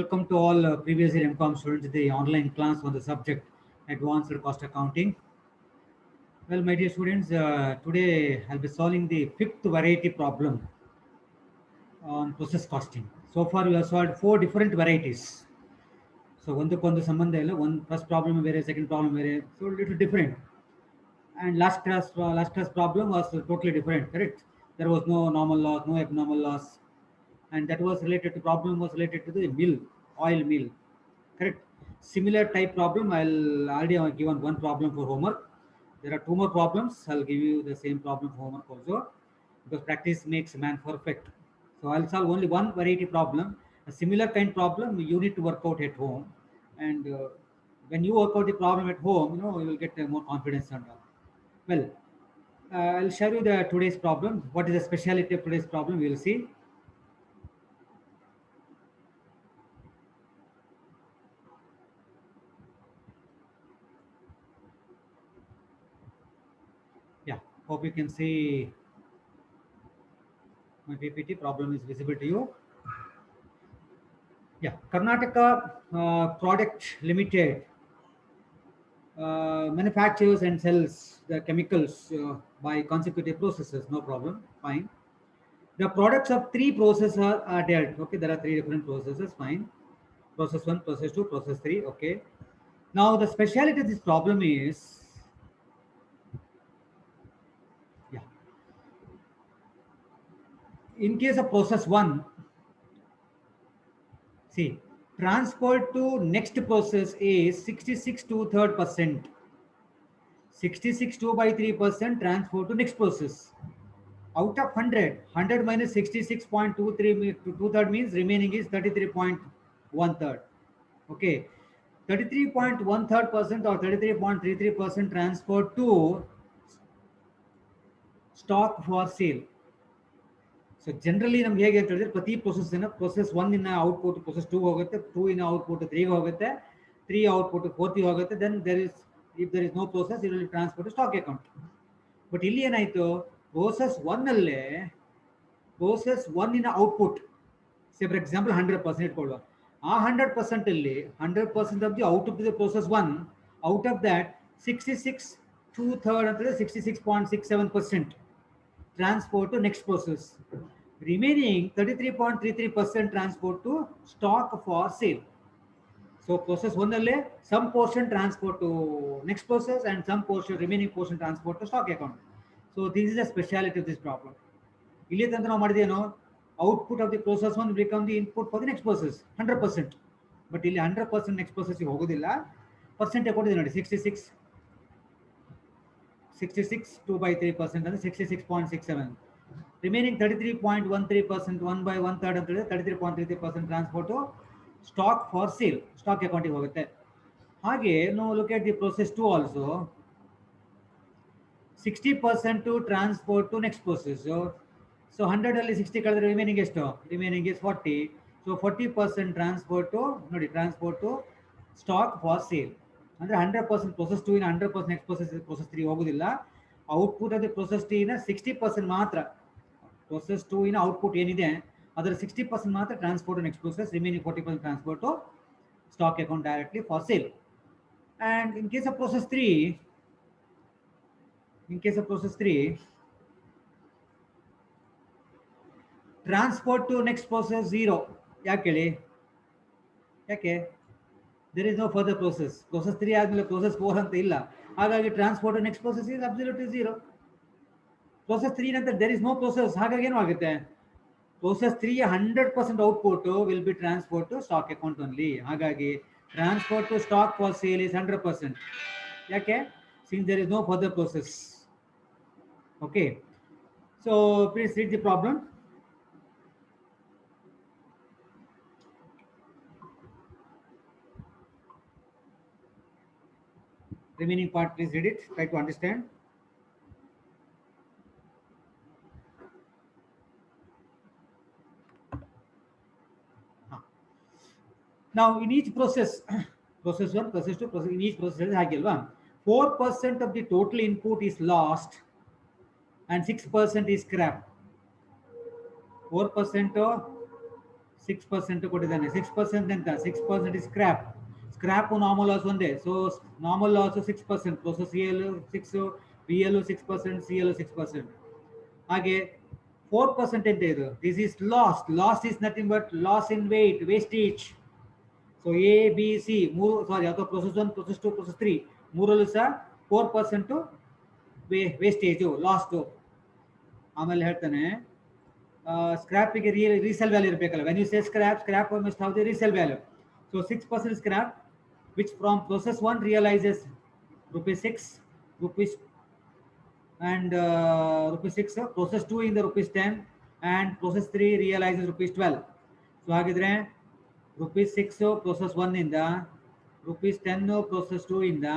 Welcome to all previous year MCOM students in the online class on the subject Advanced Cost Accounting. Well, my dear students, today I'll be solving the fifth variety problem on process costing. So far, we have solved four different varieties. So, ಒಂದಕ್ಕೊಂದು ಸಂಬಂಧ ಇಲ್ಲ. One first problem ಬೇರೆ, second problem ಬೇರೆ, so little different. And last class problem was totally different, correct? There was no normal loss, no abnormal loss, and that was related to problem was related to the mill, oil mill, correct? Similar type problem, I'll already have given one problem for homework. There are two more problems. I'll give you the same problem for homework also, because practice makes man perfect. So I'll solve only one variety problem. A similar kind problem you need to work out at home, and when you work out the problem at home, you will get more confidence and all. Well, I'll share you the today's problem. What is the speciality of today's problem? We will see. Yeah, hope you can see my PPT. Problem is visible to you. Yeah, Karnataka Product Limited manufactures and sells the chemicals by consecutive processes. No problem, fine. The products of three processes are dealt. Okay, there are three different processes. Fine. Process one, process two, process three. Okay. Now the speciality of this problem is, yeah, in case of process one, see, transport to next process is 66 2/3%. 66 2 by 3% transport to next process. Out of 100 minus 66.23 two-third means remaining is 33.1/3. Okay. 33.1/3% or 33.33% transport to stock for sale. So generally ನಮ್ಗೆ ಹೇಗೆ ಅಂತ ಹೇಳಿದ್ರೆ ಪ್ರತಿ process 1 ಇನ್ನ output process 2 ಹೋಗುತ್ತೆ, 2 ಇನ್ನ output 3 ಹೋಗುತ್ತೆ, 3 output 4 ಹೋಗುತ್ತೆ. Then if there is no process, it will transfer to stock account. But ಇಲ್ಲಿ ಏನಾಯ್ತು, process 1 ಅಲ್ಲೇ process 1 ಇನ್ನ output, say for example 100% ಇಟ್ಕೊಳ್ಳುವ, ಆ 100% ಅಲ್ಲಿ 100% of the output of the process 1, out of that 66 2/3 ಅಂತಂದ್ರೆ 66.67% transport to next process. Remaining 33.33% transport to stock for sale. So process 1 alle some portion transport to next process and some portion remaining portion transport to stock account. So this is a speciality of this problem. ಇಲ್ಲಿ ತಂತ್ರ ನಾವು ಮಾಡಿದೇನೋ, output of the process 1 will become the input for the next process 100%. But ಇಲ್ಲಿ 100% next process ಗೆ ಹೋಗೋದಿಲ್ಲ. Percentage ಕೊಟ್ಟಿದೆ ನೋಡಿ, 66 2 by 3% ಅಂದ್ರೆ 66.67. Remaining 33.13%, 1 by 1/3 ಅಂತ ಹೇಳಿದ್ರೆ 33.33% transport to stock for sale, stock account ಗೆ ಹೋಗುತ್ತೆ. ಹಾಗೆ ನಾವು look at the process 2 also, 60% to transport to next process. So 100 ಅಲ್ಲಿ 60 ಕಳೆದ್ರೆ remaining ಎಷ್ಟು? Remaining is 40. So 40% transport to stock for sale. ಅಂದ್ರೆ 100% process 2 ಇನ 100% next process 3 ಹೋಗುದಿಲ್ಲ. ಔಟ್ಪುಟ್ ಆಫ್ ದಿ process 2 ಇನ 60% ಮಾತ್ರ, process 2 ಇನ ಔಟ್ಪುಟ್ ಏನಿದೆ ಅದರ 60% ಮಾತ್ರ transport to next process, remaining 40% transport to stock account directly for sale. And in case of process 3, transport to next process 0. ಯಾಕೆ ಹೇಳಿ? ಯಾಕೆ? There is no further process. Process 3 ಆದ್ಮೇಲೆ process 4 ಅಂತ ಇಲ್ಲ, ಹಾಗಾಗಿ transport to next process is absolutely 0. Process 3 ನಂತರ there is no process, ಹಾಗಾಗಿ ಏನು ಆಗುತ್ತೆ? Process 3 100% output will be transferred to stock account only. ಹಾಗಾಗಿ transport to stock for sale is 100%. ಯಾಕೆ? Since there is no further process. Okay. So please read the problem. Remaining part, please read it. Try to understand. Now in each process, process 1, process 2, process, in each process ಹಾಗೆ ಅಲ್ವಾ, 4% of the total input is lost and 6% is scrap. 4% 6% ಕೊಟ್ಟಿದ್ದಾನೆ. 6% ಅಂತ 6% is scrap. Scrap normal loss ಒಂದೇ. So normal loss 6%. Process CL 6, BL 6%, CL 6%. ಹಾಗೆ 4% ಅಂತ ಇದು. This is loss. Loss is nothing but loss in weight, wastage. So A B C ಮೂರು ಸಾರಿ ಅಥವಾ process 1, process 2, process 3 ಮೂರಲ್ಲೂ ಸಹ 4% wastage last. ಆಮೇಲೆ ಹೇಳ್ತಾನೆ ಸ್ಕ್ರಾಪಿಗೆ ರೀಸೇಲ್ ವ್ಯಾಲ್ಯೂ ಇರಬೇಕಲ್ಲ. When you say scrap must have the resale value. So 6% scrap which from process 1 realises ₹6 rupees and ₹6, process 2 in the ₹10 and process 3 realizes ₹12. So ಹಾಗಿದ್ರೆ ₹6 process 1 ಇಂದ, ₹10 process 2 ಇಂದ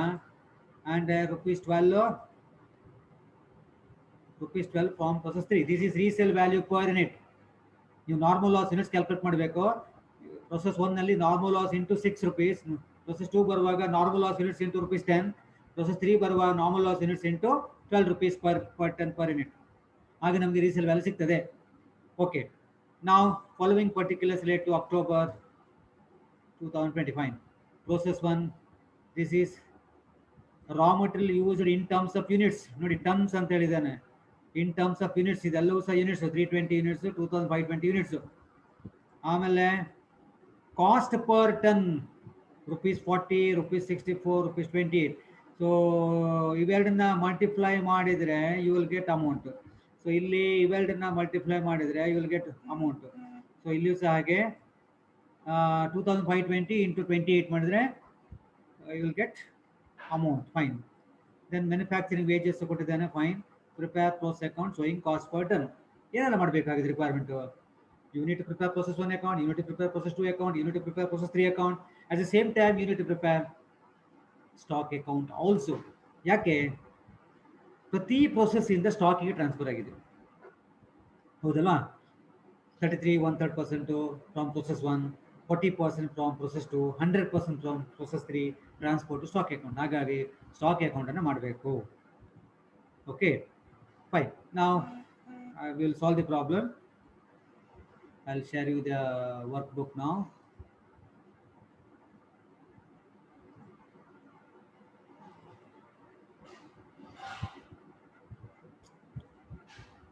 and ₹12 from process 3. This is resale value per unit. ನೀವು normal loss units calculate ಮಾಡಬೇಕು. Process 1 ನಲ್ಲಿ normal loss into ₹6, process 2 ಬರುವಾಗ normal loss units into ₹10, process 3 ಬರುವಾಗ normal loss units into ₹12 per ton per unit. ಹಾಗೆ ನಮಗೆ resale value ಸಿಗ್ತದೆ. Okay, ನಾವು following particulars relate to October 2025. Process 1, this is raw material used in terms of units. ನೋಡಿ terms ಅಂತ ಹೇಳಿದ್ದಾನೆ. In terms of units, ಇದೆಲ್ಲವೂ ಸಹ units. 320 units, 2520 units. ಆಮೇಲೆ ಕಾಸ್ಟ್ ಪರ್ ಟನ್ ₹40, ₹64, ₹28. ಸೊ ಇವೆರಡನ್ನ ಮಲ್ಟಿಪ್ಲೈ ಮಾಡಿದರೆ you will get amount. So ಇಲ್ಲಿ ಇವೆರಡನ್ನ ಮಲ್ಟಿಪ್ಲೈ ಮಾಡಿದರೆ you will get amount. So ಇಲ್ಲಿಯೂ ಸಹ ಹಾಗೆ 2520 into 28 ಮಾಡಿದ್ರೆ you will get amount. Fine. Then manufacturing wages ಕೊಟ್ಟಿದ್ದಾನೆ. Fine. Prepare process account showing cost per ton. ಏನೆಲ್ಲ ಮಾಡಬೇಕಾಗಿದೆ requirement? You need to prepare process 1 account, you need to prepare process 2 account, you need to prepare process 3 account. At the same time you need to prepare stock account also. ಯಾಕೆ? ಪ್ರತಿ process ಇಂದ ಸ್ಟಾಕಿಗೆ transfer ಆಗಿದೆ, ಹೌದಲ್ವಾ? 33 1/3% from process 1, 40% from process 2, 100% from process 3, transport to stock account. ಹಾಗಾಗಿ stock account ಅನ್ನು ಮಾಡಬೇಕು. Okay, fine. ನಾವು I will solve the problem. I will share you the workbook now.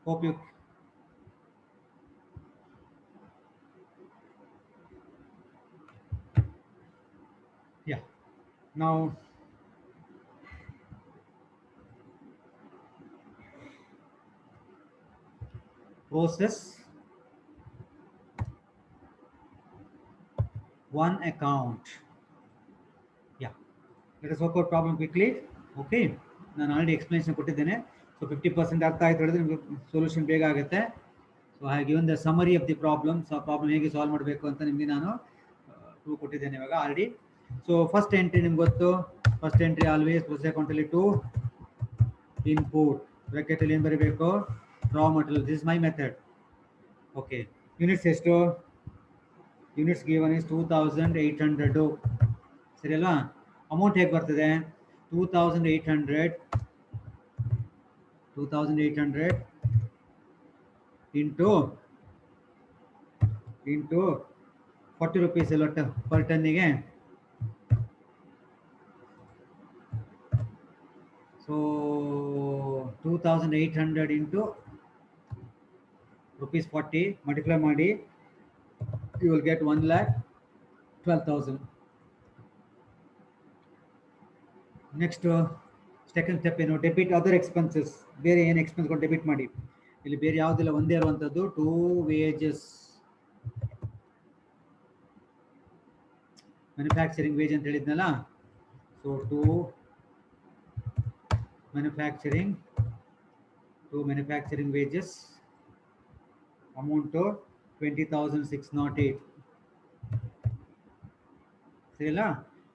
Hope you now process 1 account. Let us work out problem quickly. Okay, ನಾನು already explanation ಕೊಟ್ಟಿದ್ದೇನೆ. So 50% ಅರ್ಥ ಆಯ್ತು ಹೇಳಿದ್ರೆ ನಿಮಗೆ solution ಬೇಗ ಆಗುತ್ತೆ. So I given the summary of the problem. So problem ಹೇಗೆ solve ಮಾಡಬೇಕು ಅಂತ ನಿಮಗೆ ನಾನು ಪ್ರೂವ್ ಕೊಟ್ಟಿದ್ದೇನೆ ಇವಾಗ ಆಲ್ರೆಡಿ. ಸೊ ಫಸ್ಟ್ ಎಂಟ್ರಿ ನಿಮ್ಗೆ ಗೊತ್ತು. ಫಸ್ಟ್ ಎಂಟ್ರಿ ಆಲ್ವೇಸ್ ಪ್ರೊಸೆಸ್ ಅಕೌಂಟಲ್ಲಿ ಟು ಇನ್ಪುಟ್ ಬ್ರಾಕೆಟಲ್ಲಿ ಏನು ಬರೀಬೇಕು? Raw material. This is my method. Okay, units ಎಷ್ಟು? Units given is 2800. ಸರಿ ಅಲ್ವಾ? ಅಮೌಂಟ್ ಹೇಗೆ ಬರ್ತದೆ? 2800 ಇಂಟು ₹40 ಎಲ್ಲ ಪರ್ ಟನ್ನಿಗೆ. ಸೊ 2800 ಇಂಟು ₹40 ಮಲ್ಟಿಪ್ಲೈ ಮಾಡಿ, you will get 1,12,000. Next second step ಏನು? Debit other expenses. ಬೇರೆ ಏನು ಎಕ್ಸ್ಪೆನ್ಸ್ಗಳು ಡೆಬಿಟ್ ಮಾಡಿ. ಇಲ್ಲಿ ಬೇರೆ ಯಾವುದಿಲ್ಲ, ಒಂದೇ ಇರುವಂಥದ್ದು ಟು ವೇಜಸ್. ಮ್ಯಾನುಫ್ಯಾಕ್ಚರಿಂಗ್ ವೇಜ್ ಅಂತ ಹೇಳಿದ್ನಲ್ಲ. So to manufacturing wages amount 20,608. ಸರಿ ಅಲ್ಲ?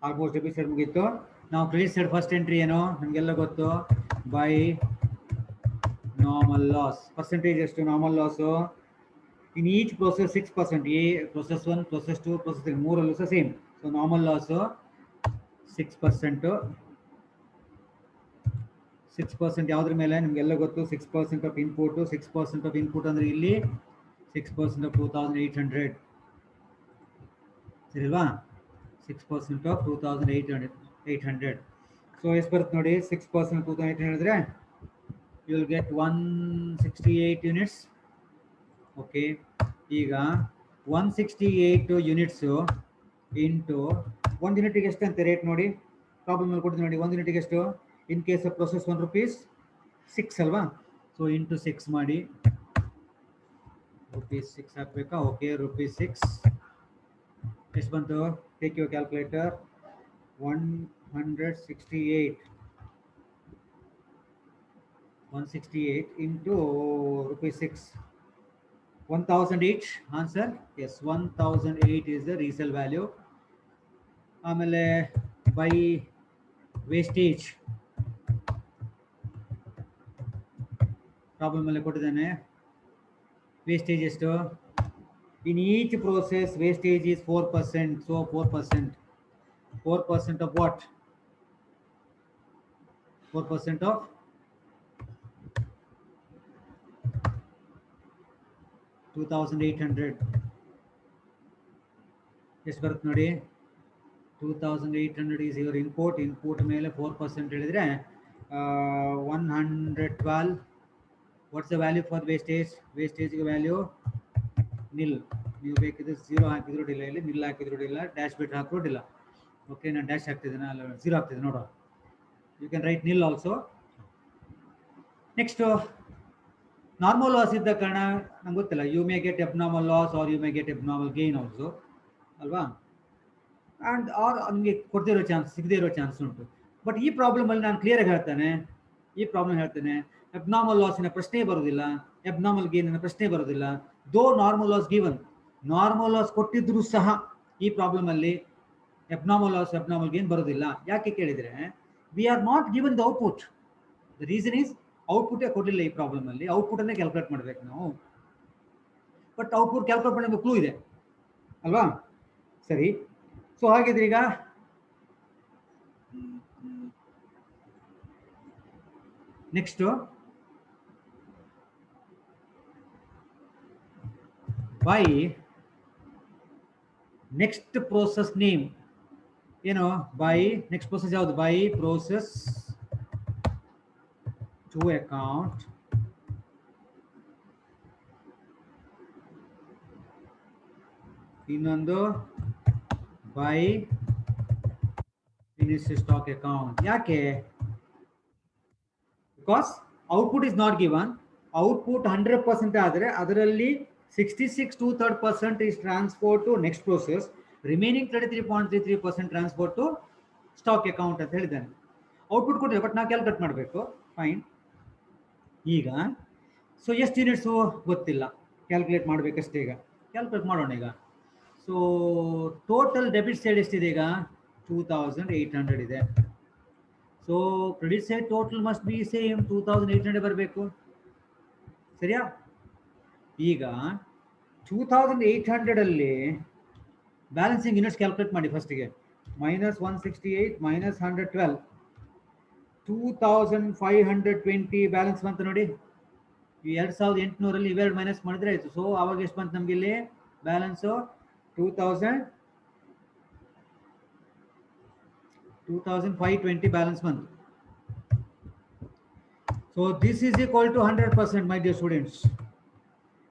ಆಲ್ಮೋಸ್ಟ್ ಡೆಬಿಟ್ ಸೈಡ್ ಮುಗೀತು. ನಾವು ಕ್ರೆಡಿಟ್ ಸೈಡ್ ಫಸ್ಟ್ ಎಂಟ್ರಿ ಏನು ನಮಗೆಲ್ಲ ಗೊತ್ತು. By normal loss. ಪರ್ಸೆಂಟೇಜ್ ಎಷ್ಟು normal loss? In each process 6%. A process 1, process 2, process 3 ಮೂರಲ್ಲೂ ಸಹ ಸೇಮ್. So normal loss 6%. 6% ಯಾವುದ್ರ ಮೇಲೆ? ನಿಮಗೆಲ್ಲ ಗೊತ್ತು. 6% ಆಫ್ ಇನ್ಪುಟ್. 6% ಆಫ್ ಇನ್ಪುಟ್ ಅಂದರೆ ಇಲ್ಲಿ 6% ಆಫ್ 2800. ಸರಿಲ್ವಾ 6% ಆಫ್ 2800. ಸೊ ಎಷ್ಟು ಬರುತ್ತೆ ನೋಡಿ, 6% 2800 ಅಂದರೆ you will get 168 units. Okay, ಈಗ 168 ಯೂನಿಟ್ಸು ಇಂಟು 1 ಯೂನಿಟಿಗೆ ಎಷ್ಟು ಅಂತ ರೇಟ್ ನೋಡಿ, ಪ್ರಾಬ್ಲಮಲ್ಲಿ ಕೊಡ್ತೀನಿ ನೋಡಿ. 1 ಯೂನಿಟಿಗೆ ಎಷ್ಟು, in case of process 1 rupees 6 ಅಲ್ವಾ. ಸೊ ಇಂಟು 6 ಮಾಡಿ, ₹6 ಹಾಕಬೇಕಾ. ಓಕೆ, ₹6 ಎಷ್ಟು ಬಂತು, take your calculator. 168 into ₹6, 1000 each. Answer yes, 1008 is the resale value. ಆಮೇಲೆ ಬೈ ವೇಸ್ಟೇಜ್ ಪ್ರಾಬ್ಲಮ್ ಅಲ್ಲಿ ಕೊಟ್ಟಿದ್ದಾನೆ. ವೇಸ್ಟೇಜ್ ಎಷ್ಟು, in each process wastage is 4%. So 4% of what, 4% of 2800 ಎಷ್ಟು ಬರುತ್ತೆ ನೋಡಿ. 2800 is your input ಮೇಲೆ 4% ಹೇಳಿದ್ರೆ 112. What's the value for wastage? ವೇಸ್ಟೇಜ್ಗೆ ವ್ಯಾಲ್ಯೂ ನಿಲ್. ನೀವು ಬೇಕಿದ್ರೆ 0 ಹಾಕಿದ್ರು ಡಿಲ್ಲ, ಇಲ್ಲಿ ನಿಲ್ ಹಾಕಿದ್ರು ಡಿಲ್ಲ, ಡ್ಯಾಶ್ ಬಿಟ್ ಹಾಕಿದ್ರು ಡಿಲ್ಲ. ಓಕೆ, ನಾನು ಡ್ಯಾಶ್ ಹಾಕ್ತಿದ್ದೇನೆ, ಅಲ್ಲ 0 ಹಾಕ್ತಿದ್ದೆ ನೋಡೋ. You can write nil also. Next normal loss ಇದ್ದ ಕಾರಣ ನಂಗೆ ಗೊತ್ತಿಲ್ಲ, you may get abnormal loss or you may get abnormal gain also ಅಲ್ವಾ. ಆ್ಯಂಡ್ ಆರ್ ನಮಗೆ ಕೊಡ್ತಿರೋ ಚಾನ್ಸ್, ಸಿಗದೇ ಇರೋ ಚಾನ್ಸ್ ಉಂಟು. ಬಟ್ ಈ ಪ್ರಾಬ್ಲಮಲ್ಲಿ ನಾನು ಕ್ಲಿಯರಾಗಿ ಹೇಳ್ತೇನೆ, ಅಬ್ನಾರ್ಮಲ್ ಲಾಸಿನ ಪ್ರಶ್ನೆ ಬರೋದಿಲ್ಲ, ಅಬ್ನಾರ್ಮಲ್ ಗೇನಿನ ಪ್ರಶ್ನೆ ಬರೋದಿಲ್ಲ. Though normal loss given, normal loss ಕೊಟ್ಟಿದ್ರು ಸಹ ಈ ಪ್ರಾಬ್ಲಮಲ್ಲಿ ಅಬ್ನಾರ್ಮಲ್ ಲಾಸ್ ಅಬ್ನಾರ್ಮಲ್ ಗೇನ್ ಬರೋದಿಲ್ಲ. ಯಾಕೆ ಕೇಳಿದರೆ, we are not given the output. The reason is ಔಟ್ಪುಟ್ಟೇ ಕೊಡಲಿಲ್ಲ ಈ ಪ್ರಾಬ್ಲಮಲ್ಲಿ, ಔಟ್ಪುಟನ್ನೇ ಕ್ಯಾಲ್ಕುಲೇಟ್ ಮಾಡಬೇಕು ನಾವು. ಬಟ್ ಔಟ್ಪುಟ್ ಕ್ಯಾಲ್ಕುಲೇಟ್ ಮಾಡೋ ಕ್ಲೂ ಇದೆ ಅಲ್ವಾ. ಸರಿ, ಸೊ ಹಾಗಿದ್ರೆ ಈಗ next by next process name ಏನು, ಬೈ ನೆಕ್ಸ್ಟ್ ಪ್ರೋಸೆಸ್ ಯಾವುದು, ಬೈ ಪ್ರೋಸೆಸ್ ಟು ಅಕೌಂಟ್ ಇನ್ನೊಂದು ಬೈ ಫಿನಿಶ್ ಸ್ಟಾಕ್ ಅಕೌಂಟ್. ಯಾಕೆ, because output is not given. Output 100% ಆದರೆ ಅದರಲ್ಲಿ 66 2/3% is transferred to next process, remaining 33.33% transferred to stock account ಅಂತ ಹೇಳಿದ್ದಾನೆ. Output ಕೊಟ್ಟಿದೆ, but ನಾವು ಕ್ಯಾಲ್ಕುಲೇಟ್ ಮಾಡಬೇಕು. ಫೈನ್, ಈಗ ಸೊ ಎಷ್ಟು ಯೂನಿಟ್ಸು ಗೊತ್ತಿಲ್ಲ, ಕ್ಯಾಲ್ಕುಲೇಟ್ ಮಾಡಬೇಕಷ್ಟೇ. ಈಗ ಕ್ಯಾಲ್ಕುಲೇಟ್ ಮಾಡೋಣ. ಈಗ ಸೊ ಟೋಟಲ್ ಡೆಬಿಟ್ ಸೈಡ್ ಎಷ್ಟಿದೆ, ಈಗ 2800 ಇದೆ. So credit side total must be same 2800 ಬರಬೇಕು, ಸರಿಯಾ. ಈಗ 2800 ಅಲ್ಲಿ ಬ್ಯಾಲೆನ್ಸಿಂಗ್ ಯೂನಿಟ್ಸ್ ಕ್ಯಾಲ್ಕುಲೇಟ್ ಮಾಡಿ ಫಸ್ಟಿಗೆ. -168 -112 2520 ಬ್ಯಾಲೆನ್ಸ್ ಬಂತು ನೋಡಿ. ಈ 2800 ಇವೆರಡು ಮೈನಸ್ ಮಾಡಿದ್ರೆ ಆಯಿತು. ಸೊ ಆವಾಗ ಎಷ್ಟು ಬಂತು ನಮಗೆ ಇಲ್ಲಿ ಬ್ಯಾಲೆನ್ಸು 2520 ಬ್ಯಾಲೆನ್ಸ್ ಬಂತು. So this is equal to 100% my dear students.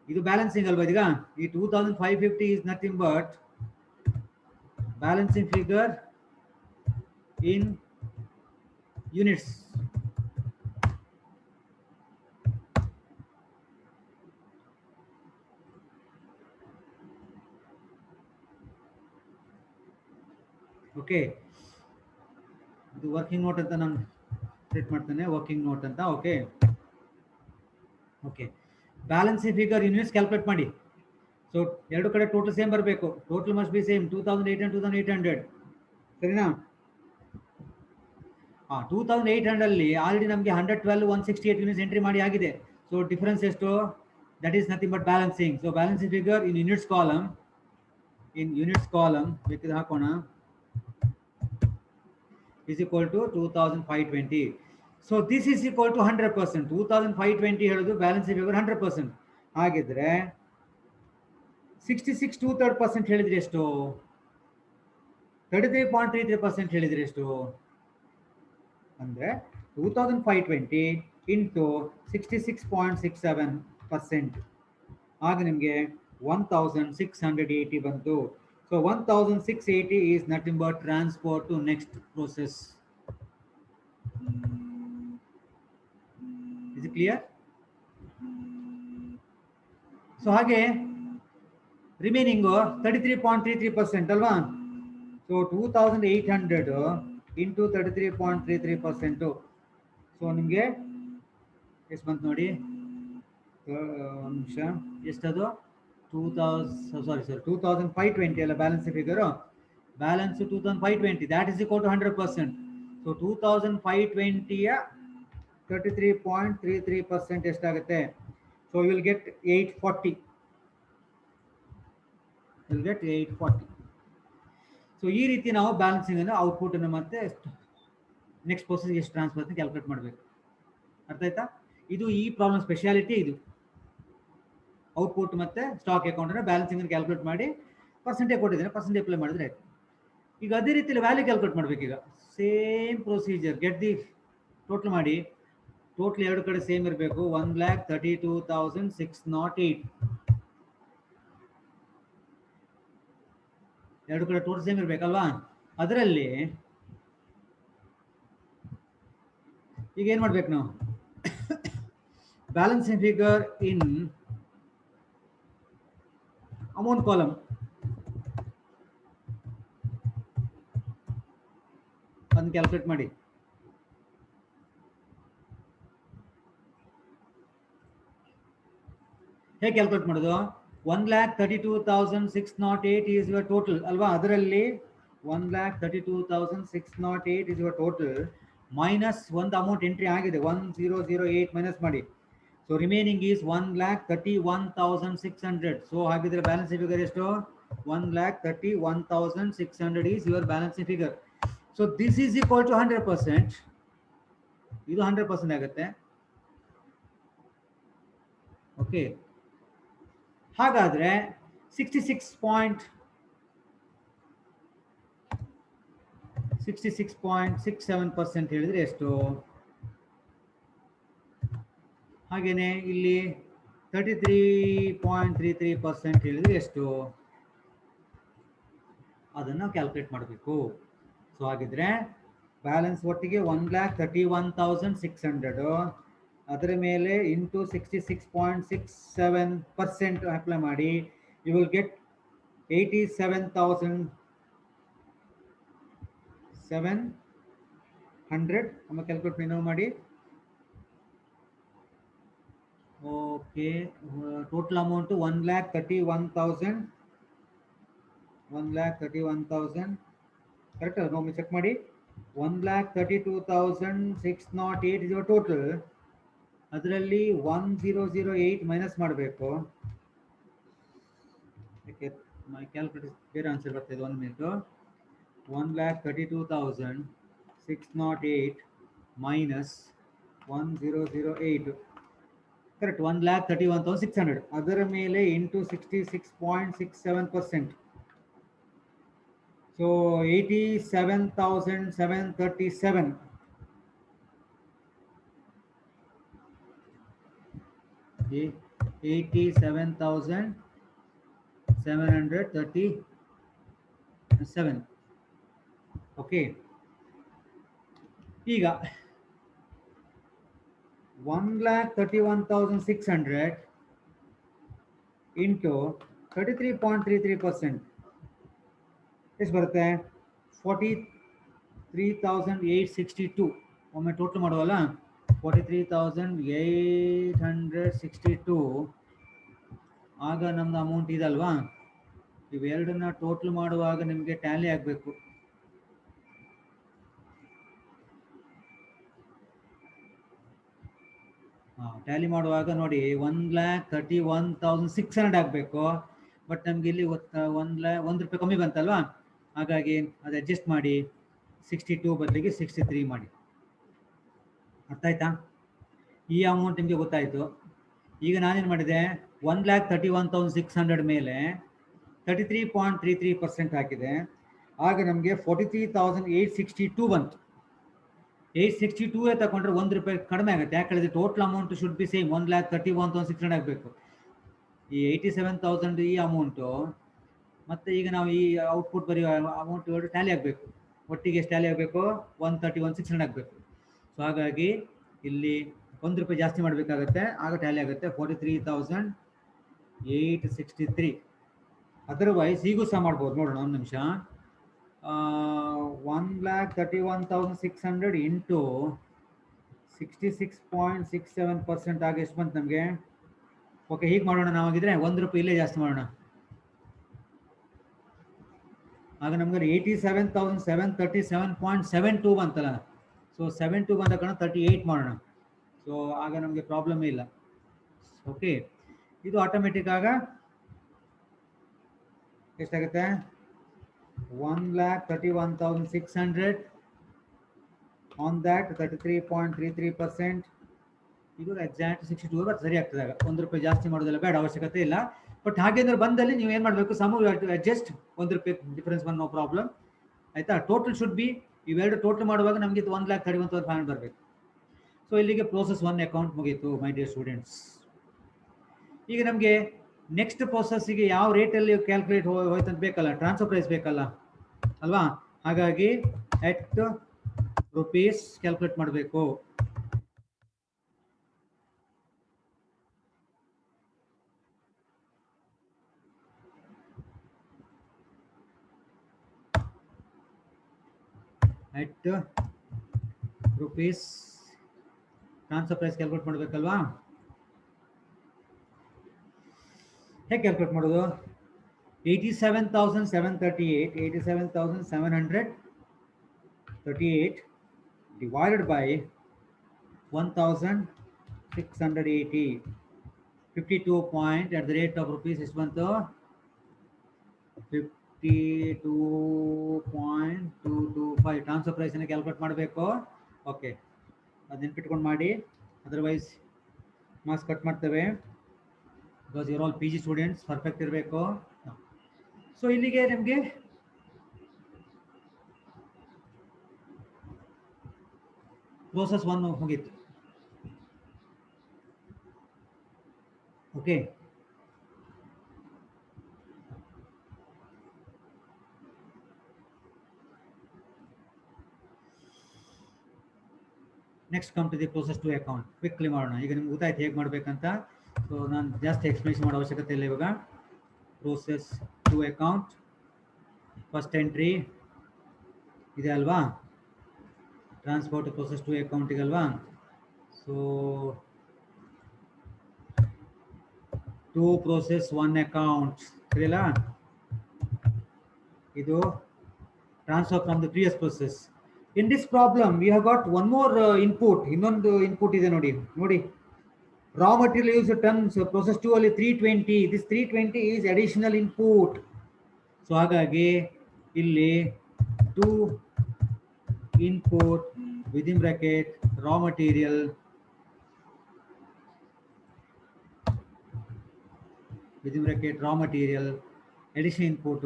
ಇದು ಬ್ಯಾಲೆನ್ಸಿಂಗ್ ಅಲ್ವಾ. ಈಗ ಈ 2550 is nothing but balancing figure in units. Okay, ಇದು ವರ್ಕಿಂಗ್ ನೋಟ್ ಅಂತ ನಾನು ಸೆಟ್ ಮಾಡ್ತೇನೆ, ವರ್ಕಿಂಗ್ ನೋಟ್ ಅಂತ. Okay okay, balancing figure units calculate ಮಾಡಿ. ಸೊ ಎರಡು ಕಡೆ ಟೋಟಲ್ ಸೇಮ್ ಬರಬೇಕು. ಟೋಟಲ್ ಮಸ್ಟ್ ಬಿ ಸೇಮ್ 2800 ಸರಿನಾ. 2800 ಅಲ್ಲಿ ಆಲ್ರೆಡಿ ನಮಗೆ 112 168 ಯೂನಿಟ್ಸ್ ಎಂಟ್ರಿ ಮಾಡಿ ಆಗಿದೆ. ಸೊ ಡಿಫರೆನ್ಸ್ ಎಷ್ಟು, that is nothing but balancing. So balancing figure in units column ಬೇಕಿದ್ರೆ ಹಾಕೋಣ, is equal to 2520. So this is equal to 100%. 2520 ಹೇಳೋದು ಬ್ಯಾಲೆನ್ಸಿಂಗ್ ಫಿಗರ್ 100%. ಹಾಗಿದ್ರೆ 66 2/3% ಹೇಳಿದ್ರೆ ಎಷ್ಟು, 33.33% ಹೇಳಿದರೆ ಎಷ್ಟು ಅಂದರೆ 2520 ಇಂಟು 66.67%, ಆಗ ನಿಮಗೆ 1680 ಬಂತು. So 1680 is nothing but transfer to next process. Is it clear? So ಹಾಗೆ ರಿಮೈನಿಂಗು 33.33% ಅಲ್ವಾ. So 2800 into 33.33%. ಸೊ ನಿಮಗೆ ಎಷ್ಟು ಬಂತು ನೋಡಿ, ಒಂದು ನಿಮಿಷ, ಎಷ್ಟದು 2520 ಅಲ್ಲ balance figure, balance 2520, that is equal to 100%. So 2520ಯ 33.33% ಎಷ್ಟಾಗುತ್ತೆ? So you will get 840. So ಈ ರೀತಿ ನಾವು ಬ್ಯಾಲೆನ್ಸಿಂಗ್ ಅನ್ನು ಔಟ್ಪುಟ್ ಅನ್ನು ಮತ್ತೆ ನೆಕ್ಸ್ಟ್ ಪ್ರೋಸೆಸ್ ಎಷ್ಟು ಟ್ರಾನ್ಸ್ಫರ್ ಅಂತ ಕ್ಯಾಲ್ಕುಲೇಟ್ ಮಾಡಬೇಕು. ಅರ್ಥ ಆಯ್ತಾ? ಇದು ಈ ಪ್ರಾಬ್ಲಮ್ ಸ್ಪೆಷಾಲಿಟಿ. ಇದು ಔಟ್ಪುಟ್ ಮತ್ತೆ ಸ್ಟಾಕ್ ಅಕೌಂಟ್ ಅನ್ನು ಬ್ಯಾಲೆನ್ಸಿಂಗ್ ಅನ್ನು ಕ್ಯಾಲ್ಕುಲೇಟ್ ಮಾಡಿ ಪರ್ಸೆಂಟೇಜ್ ಕೊಟ್ಟಿದ್ದೇನೆ, ಪರ್ಸೆಂಟೇಜ್ ಅಪ್ಲೈ ಮಾಡಿದ್ರೆ ಆಯ್ತು. ಈಗ ಅದೇ ರೀತಿಯಲ್ಲಿ ವ್ಯಾಲ್ಯೂ ಕ್ಯಾಲ್ಕುಲೇಟ್ ಮಾಡಬೇಕು. ಈಗ same procedure, get the total ಮಾಡಿ. ಟೋಟಲ್ ಎರಡು ಕಡೆ ಸೇಮ್ ಇರಬೇಕು, 1,32,608. ಎರಡು ಕಡೆ ಟೋಟಲ್ ಸೇಮ್ ಇರಬೇಕಲ್ವಾ. ಅದರಲ್ಲಿ ಈಗ ಏನು ಮಾಡ್ಬೇಕು ನಾವು? ಬ್ಯಾಲೆನ್ಸಿಂಗ್ ಫಿಗರ್ ಇನ್ ಅಮೌಂಟ್ ಕಾಲಮ್ ಅದನ್ನು ಕ್ಯಾಲ್ಕುಲೇಟ್ ಮಾಡಿ. ಹೇಗೆ ಕ್ಯಾಲ್ಕುಲೇಟ್ ಮಾಡೋದು? 1,32,608 is your total ಅಲ್ವಾ. ಅದರಲ್ಲಿ 1,32,608 is your total ಮೈನಸ್ ಒಂದು ಅಮೌಂಟ್ ಎಂಟ್ರಿ ಆಗಿದೆ, 1008 ಮೈನಸ್ ಮಾಡಿ. So remaining is 1,31,600. ಸೊ ಹಾಗಿದ್ರೆ ಬ್ಯಾಲೆನ್ಸ್ ಫಿಗರ್ ಎಷ್ಟು? 1,31,600 is your balance figure. So this is equal to 100%. ಇದು 100% ಆಗುತ್ತೆ. ಓಕೆ, ಹಾಗಾದ್ರೆ 66.67% ಹೇಳಿದ್ರೆ ಎಷ್ಟು? ಹಾಗೇನೆ ಇಲ್ಲಿ 33.33% ಹೇಳಿದ್ರೆ ಎಷ್ಟು? ಅದನ್ನು ಕ್ಯಾಲ್ಕುಲೇಟ್ ಮಾಡಬೇಕು. ಸೊ ಹಾಗಿದ್ರೆ ಬ್ಯಾಲೆನ್ಸ್ ಒಟ್ಟಿಗೆ 1,31,600, ಅದರ ಮೇಲೆ ಇಂಟು 66.67% ಅಪ್ಲೈ ಮಾಡಿ. You will get 87,700. ನಮ್ಮ ಕ್ಯಾಲ್ಕುಲೇಟ್ ನೀವು ಮಾಡಿ. Okay, total amount 1,31,000 correct? ಒಮ್ಮೆ ಚೆಕ್ ಮಾಡಿ. 1,32,608 is your total. ಅದರಲ್ಲಿ 1008 ಮೈನಸ್ ಮಾಡಬೇಕು. ಮೈ ಕ್ಯಾಲ್ಕುಲೇಟರ್ ಬೇರೆ ಆನ್ಸರ್ ಬರ್ತಿದೆ, 1 ಮಿನಿಟ್. 1,32,608 minus 1008 correct, 1,31,600. ಅದರ ಮೇಲೆ ಇಂಟು 66.67%. ಸೊ 87,737. Okay, 87,737. ಓಕೆ, ಈಗ 1,31,600 ಇಂಟು 33.33% ಎಷ್ಟು ಬರುತ್ತೆ? 43,862. ಒಮ್ಮೆ ಟೋಟಲ್ ಮಾಡುವಲ್ಲ, 43,862. ಆಗ ನಮ್ದು ಅಮೌಂಟ್ ಇದಲ್ವಾ. ಇವೆರಡನ್ನ ಟೋಟಲ್ ಮಾಡುವಾಗ ನಿಮಗೆ ಟ್ಯಾಲಿ ಆಗಬೇಕು. ಟ್ಯಾಲಿ ಮಾಡುವಾಗ ನೋಡಿ 1,31,600 ಆಗಬೇಕು. ಬಟ್ ನಮ್ಗೆ ಇಲ್ಲಿ 1 ರೂಪಾಯಿ ಕಮ್ಮಿ ಬಂತಲ್ವಾ, ಹಾಗಾಗಿ ಅದು ಅಡ್ಜಸ್ಟ್ ಮಾಡಿ 62 ಬದಲಿಗೆ 63 ಮಾಡಿ. ಅರ್ಥ ಆಯ್ತಾ? ಈ ಅಮೌಂಟ್ ನಿಮಗೆ ಗೊತ್ತಾಯಿತು. ಈಗ ನಾನೇನು ಮಾಡಿದೆ, 1,31,600 ಮೇಲೆ 33.33% ಹಾಕಿದೆ. ಆಗ ನಮಗೆ 43,862 ಬಂತು. 862 ತಗೊಂಡ್ರೆ ₹1 ಕಡಿಮೆ ಆಗುತ್ತೆ. ಯಾಕಂದ್ರೆ total amount should be same 1,31,600 ಆಗಬೇಕು. ಈ 87,000 ಈ ಅಮೌಂಟು ಮತ್ತೆ ಈಗ ನಾವು ಈ ಔಟ್ಪುಟ್ ಬರೆಯುವ ಅಮೌಂಟ್ ಟ್ಯಾಲಿ ಆಗಬೇಕು. ಒಟ್ಟಿಗೆ ಎಷ್ಟು ಟ್ಯಾಲಿ ಆಗಬೇಕು? 131,600 ಆಗಬೇಕು. ಸೊ ಹಾಗಾಗಿ ಇಲ್ಲಿ ₹1 ಜಾಸ್ತಿ ಮಾಡಬೇಕಾಗತ್ತೆ, ಆಗ ಟ್ಯಾಲಿ ಆಗುತ್ತೆ 43,863. ಅದರ್ವೈಸ್ ಈಗೂ ಸಹ ಮಾಡ್ಬೋದು. ನೋಡೋಣ ಒಂದು ನಿಮಿಷ. 1,31,600 ಇಂಟು 66.67% ಆಗಿ ಎಷ್ಟು ಬಂತು ನಮಗೆ? ಓಕೆ, ಹೀಗೆ ಮಾಡೋಣ. ನಾವಾಗಿದ್ರೆ ₹1 ಇಲ್ಲೇ ಜಾಸ್ತಿ ಮಾಡೋಣ. ಆಗ ನಮ್ಗೆ 87,737.72 ಬಂತಲ್ಲ. ಸೊ 72 ಬಂದ ಕಾರಣ 38 ಮಾಡೋಣ. ಸೊ ಆಗ ನಮಗೆ ಪ್ರಾಬ್ಲಮ್ ಇಲ್ಲ. ಓಕೆ, ಇದು ಆಟೋಮೆಟಿಕ್ ಆಗ ಎಷ್ಟಾಗುತ್ತೆ? 1,31,600 ಆನ್ ದ್ಯಾಟ್ 33.33%. ಇದು ಎಕ್ಸಾಕ್ಟ್ 62 ಬಟ್ ಸರಿ ಆಗ್ತದೆ. ಆಗ ₹1 ಜಾಸ್ತಿ ಮಾಡೋದೆಲ್ಲ ಬೇಡ, ಅವಶ್ಯಕತೆ ಇಲ್ಲ. ಬಟ್ ಹಾಗೇಂದ್ರೆ ಬಂದಲ್ಲಿ ನೀವು ಏನು ಮಾಡಬೇಕು? ಸಮ್ ಅಡ್ಜಸ್ಟ್ ₹1 ಡಿಫರೆನ್ಸ್ ಬಂದು ನೋ ಪ್ರಾಬ್ಲಮ್. ಆಯ್ತಾ? ಟೋಟಲ್ ಶುಡ್ ಬಿ, ಇವೆರಡು ಟೋಟಲ್ ಮಾಡುವಾಗ ನಮಗೆ 1,31,500 ಬರಬೇಕು. ಸೊ ಇಲ್ಲಿಗೆ ಪ್ರೋಸೆಸ್ 1 ಅಕೌಂಟ್ ಮುಗೀತು ಮೈ ಡಿಯರ್ ಸ್ಟೂಡೆಂಟ್ಸ್. ಈಗ ನಮಗೆ ನೆಕ್ಸ್ಟ್ ಪ್ರೋಸೆಸ್ಸಿಗೆ ಯಾವ ರೇಟಲ್ಲಿ ಕ್ಯಾಲ್ಕುಲೇಟ್ ಹೋಯ್ತಂತ ಬೇಕಲ್ಲ, ಟ್ರಾನ್ಸ್ಫರ್ ಪ್ರೈಸ್ ಬೇಕಲ್ಲ ಅಲ್ವಾ? ಹಾಗಾಗಿ ಎಟ್ ರುಪೀಸ್ ಕ್ಯಾಲ್ಕುಲೇಟ್ ಮಾಡಬೇಕು. At rupees transfer price calculate ಮಾಡಬೇಕಲ್ವಾ? ಹೇಗೆ ಕ್ಯಾಲ್ಕುಲೇಟ್ ಮಾಡೋದು? 87,738 divided by 1,680, 52 point at the rate of rupees ಎಷ್ಟು ಬಂತು? 52.225 ಟ್ರಾನ್ಸ್ಫರ್ ಪ್ರೈಸ್ ಅನ್ನು ಕ್ಯಾಲ್ಕುಲೇಟ್ ಮಾಡಬೇಕು. ಓಕೆ, ಅದು ನೆನ್ಪಿಟ್ಕೊಂಡು ಮಾಡಿ, ಅದರ್ವೈಸ್ ಮಾರ್ಕ್ಸ್ ಕಟ್ ಮಾಡ್ತೇವೆ. Because your all PG students, perfect ಇರಬೇಕು. ಸೊ ಇಲ್ಲಿಗೆ ನಿಮಗೆ ಪ್ರೋಸೆಸ್ 1 ಮುಗೀತು. Okay, next come to the process 2 account. Quickly ಮಾಡೋಣ. ಈಗ ನಿಮ್ಗೆ ಗೊತ್ತಾಯ್ತು ಹೇಗೆ ಮಾಡಬೇಕಂತ. ಸೊ ನಾನು ಜಾಸ್ತಿ ಎಕ್ಸ್ಪ್ಲೇಷನ್ ಮಾಡೋ ಅವಶ್ಯಕತೆ ಇಲ್ಲ. ಇವಾಗ ಪ್ರೋಸೆಸ್ 2 ಅಕೌಂಟ್ ಫಸ್ಟ್ ಎಂಟ್ರಿ ಇದೆ ಅಲ್ವಾ? ಟ್ರಾನ್ಸ್ಪೋರ್ಟ್ ಪ್ರೋಸೆಸ್ 2 ಅಕೌಂಟಿಗೆ ಅಲ್ವಾ? ಸೊ 2 ಪ್ರೋಸೆಸ್ 1 ಅಕೌಂಟ್ ಸರಿಯಲ್ಲ? ಇದು transfer from the previous process. In this problem we have got one more input. ಇನ್ನೊಂದು ಇನ್ಪುಟ್ ಇದೆ ನೋಡಿ. Raw material used tons, process 2 ಅಲ್ಲಿ 320. This 320 is additional input. So ಹಾಗಾಗಿ ಇಲ್ಲಿ 2 input within bracket raw material additional input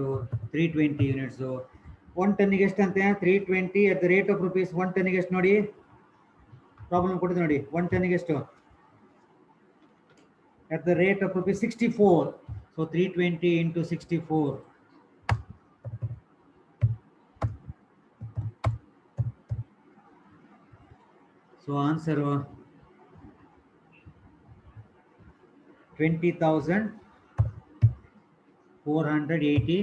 320 units. 1 ಟನ್ನಿಗೆ ಎಷ್ಟಂತೆ? 320 at the rate of rupees. 1 ಟನ್ನಿಗೆ ಎಷ್ಟು ನೋಡಿ? Problem ಕೊಟ್ಟಿದೆ ನೋಡಿ. 1 ಟನ್ನಿಗೆ ಎಷ್ಟು? at the rate of rupees 64. So 320 into 64. So answer 20,480.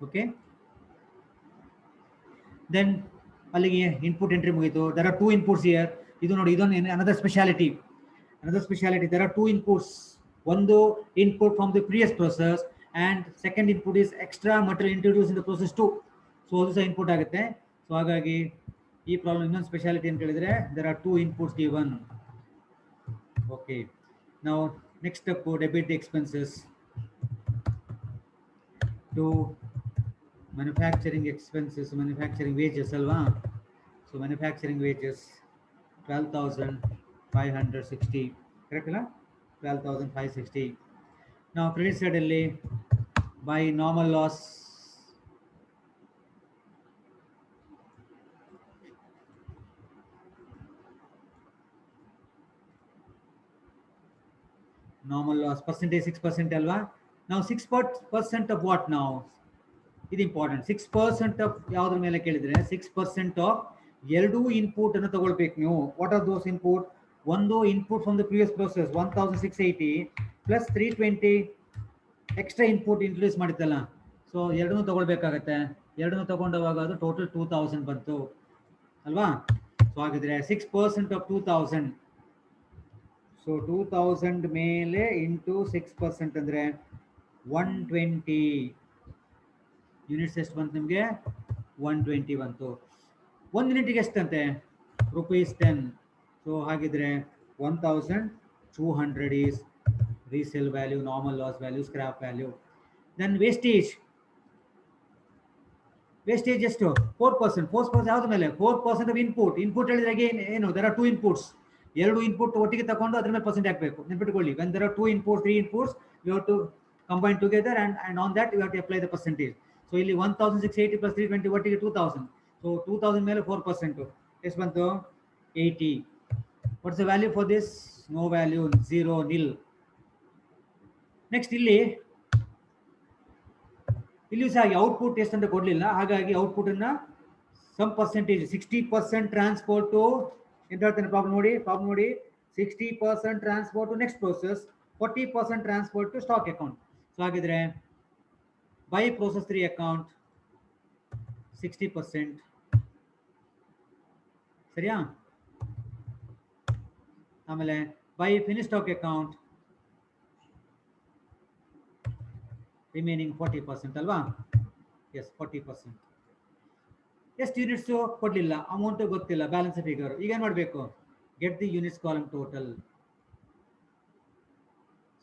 Okay, then ಅಲ್ಲಿಗೆ input entry ಮುಗಿತು. there are 2 inputs here. ಇದು ನೋಡಿ, ಇದೊಂದು another speciality. there are 2 inputs. ಒಂದು input from the previous process and second input is extra material introduced in the process 2. So ಅದು ಸಹ input ಆಗುತ್ತೆ. So ಹಾಗಾಗಿ ಈ ಪ್ರಾಬ್ಲಮ್ ಇನ್ನೊಂದು ಸ್ಪೆಷಾಲಿಟಿ ಅಂತ ಹೇಳಿದ್ರೆ there are 2 inputs given. Okay, now next step, debit the expenses to manufacturing expenses, manufacturing wages alva. So manufacturing wages 12,560, correct la? 12,560. Now credit side alli by normal loss. Normal loss percentage 6% alva. Now 6% of what now? ಇದು important. 6% of ಯಾವ್ದ್ರ ಮೇಲೆ ಕೇಳಿದ್ರೆ 6% of ಎರಡು input ಅನ್ನು ತಗೊಳ್ಬೇಕು ನೀವು. What are those input? ಒಂದು input from the previous process 1680 plus 320 extra input introduce ಮಾಡಿತ್ತಲ್ಲ. ಸೊ ಎರಡನ್ನೂ ತಗೊಳ್ಬೇಕಾಗತ್ತೆ. ಎರಡನ್ನೂ ತಗೊಂಡವಾಗ ಅದು ಟೋಟಲ್ 2000 ಬಂತು ಅಲ್ವಾ? ಸೊ ಹಾಗಿದ್ರೆ 6% ಆಫ್ 2000. ಸೊ 2000 ಮೇಲೆ ಇಂಟು 6% ಅಂದರೆ 120 ಯೂನಿಟ್ಸ್. ಎಷ್ಟು ಬಂತು ನಿಮಗೆ? 120 ಬಂತು. 1 ಯೂನಿಟ್ಗೆ ಎಷ್ಟಂತೆ? ₹10. ಸೊ ಹಾಗಿದ್ರೆ 1200 is resale value, normal loss value, scrap value. Then wastage ಎಷ್ಟು? 4%. 4% ಯಾವ್ದು ಮೇಲೆ? 4% of input ಹೇಳಿದ್ರೆ ಏನು? there are two inputs. ಎರಡು ಇನ್ಪುಟ್ ಒಟ್ಟಿಗೆ ತಗೊಂಡು ಅದ್ರ ಮೇಲೆ ಪರ್ಸೆಂಟ್ ಹಾಕಬೇಕು. ನೆನ್ಪಿಟ್ಕೊಳ್ಳಿ, when there are two inputs, three inputs, you have to combine together and on that you have to apply the percentage. So ಇಲ್ಲಿ 1680 plus 320 ಒಟ್ಟಿಗೆ 2000. ಸೊ 2000 ಮೇಲೆ 4% ಎಷ್ಟು ಬಂತು? 80. what's the value for this? no value, 0, nil. Next ಇಲ್ಲಿಯೂ ಸಹ output ಎಷ್ಟು ಅಂತ ಕೊಡಲಿಲ್ಲ. ಹಾಗಾಗಿ ಔಟ್ಪುಟ್ ಅನ್ನ ಸಮ್ ಪರ್ಸೆಂಟೇಜ್ 60% ಟ್ರಾನ್ಸ್ಫರ್ ಟು ಎಂತ ಹೇಳ್ತಾನೆ ಪ್ರಾಬ್ಲಮ್ ನೋಡಿ. 60% transfer to next process, 40% transfer to stock account. So ಹಾಗಿದ್ರೆ ಬೈ ಪ್ರೋಸೆಸ್ 3 ಅಕೌಂಟ್ 60%. ಸರಿಯಾ? ಆಮೇಲೆ by finish stock account remaining 40% ಅಲ್ವಾ? ಎಸ್, 40%. ಎಷ್ಟು ಯೂನಿಟ್ಸ್ ಕೊಡಲಿಲ್ಲ, ಅಮೌಂಟ್ ಗೊತ್ತಿಲ್ಲ, ಬ್ಯಾಲೆನ್ಸ್ ಫಿಗರ್. ಈಗ ಏನು ಮಾಡಬೇಕು? Get the units column total.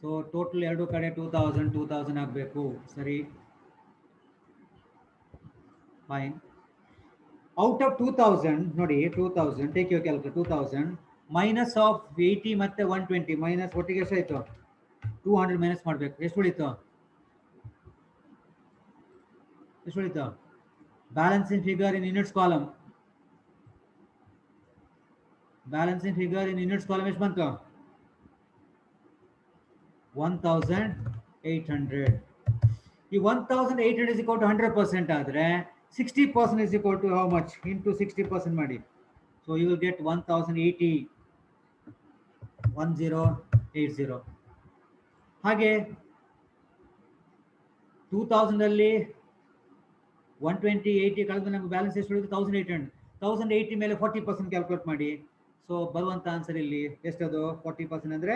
So total ಎರಡು ಕಡೆ 2000 ಆಗಬೇಕು. ಸರಿ, ಫೈನ್. ಔಟ್ ಆಫ್ 2000 ನೋಡಿ, 2000 take your calculator. 2000 minus of 80 ಮತ್ತೆ 120 ಮೈನಸ್ ಒಟ್ಟಿಗೆ ಎಷ್ಟಾಯ್ತು? 200 ಮೈನಸ್ ಮಾಡಬೇಕು. ಎಷ್ಟು ಉಳಿತು? Balancing figure in units column. Balancing figure in units column ಎಷ್ಟು ಬಂತು? 1800. ಈ 1800 is equal to 100% ಆದರೆ 60% is equal to how much? into 60% ಮಾಡಿ. So you will get 1080. ಹಾಗೆ 2000 ಅಲ್ಲಿ 120 80 ಕಳೆದು ನಮಗೆ ಬ್ಯಾಲೆನ್ಸ್ ಎಷ್ಟು ಉಳಿದು? 1800. 1080 ಮೇಲೆ 40% ಕ್ಯಾಲ್ಕುಲೇಟ್ ಮಾಡಿ. ಸೊ ಬರುವಂತ ಆನ್ಸರ್ ಇಲ್ಲಿ ಎಷ್ಟದು? 40% ಅಂದರೆ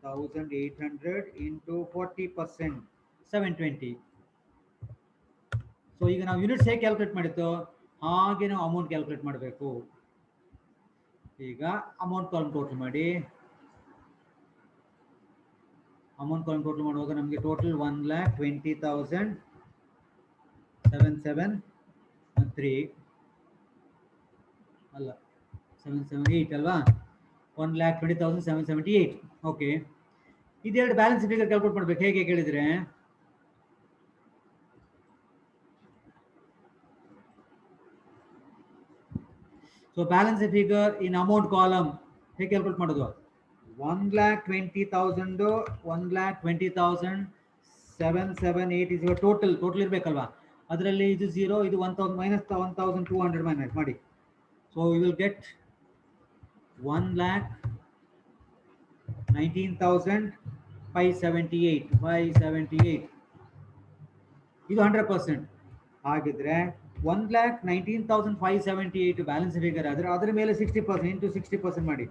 1800 into 40%, 720. ಸೊ ಈಗ ನಾವು ಯೂನಿಟ್ಸ್ ಹೇಗೆ ಕ್ಯಾಲ್ಕುಲೇಟ್ ಮಾಡಿತ್ತು ಹಾಗೆ ನಾವು ಅಮೌಂಟ್ ಕ್ಯಾಲ್ಕುಲೇಟ್ ಮಾಡಬೇಕು. ಈಗ ಅಮೌಂಟ್ ಕಾಲಮ್ ಟೋಟಲ್ ಮಾಡಿ. ಅಮೌಂಟ್ ಕಾಲಮ್ ಟೋಟಲ್ ಮಾಡುವಾಗ ನಮಗೆ ಟೋಟಲ್ 1,20,773 ಅಲ್ಲ 778 ಅಲ್ವಾ? 1,20,778. ಓಕೆ, ಇದೆರಡು ಬ್ಯಾಲೆನ್ಸ್ ಫಿಗರ್ ಕ್ಯಾಲ್ಕುಲೇಟ್ ಮಾಡ್ಬೇಕು. ಹೇಗೆ ಕೇಳಿದ್ರೆ ಸೊ ಬ್ಯಾಲೆನ್ಸ್ ಫಿಗರ್ ಇನ್ ಅಮೌಂಟ್ ಕಾಲಮ್ ಹೇಗೆ ಕ್ಯಾಲ್ಕುಲೇಟ್ ಮಾಡೋದು? 1,20,778 ಇಸ್ ಟೋಟಲ್ ಇರ್ಬೇಕಲ್ವಾ? ಅದರಲ್ಲಿ ಇದು 0, ಇದು 1000 ಮೈನಸ್ 1200 ಮೈನಸ್ ಮಾಡಿ. So you will get 1,19,578. ಇದು 100%. ಹಾಗಿದ್ರೆ 1,19,578 ಬ್ಯಾಲೆನ್ಸ್ ಫಿಗರ್ ಆದರೆ ಅದರ ಮೇಲೆ 60% ಇಂಟು 60% ಮಾಡಿ.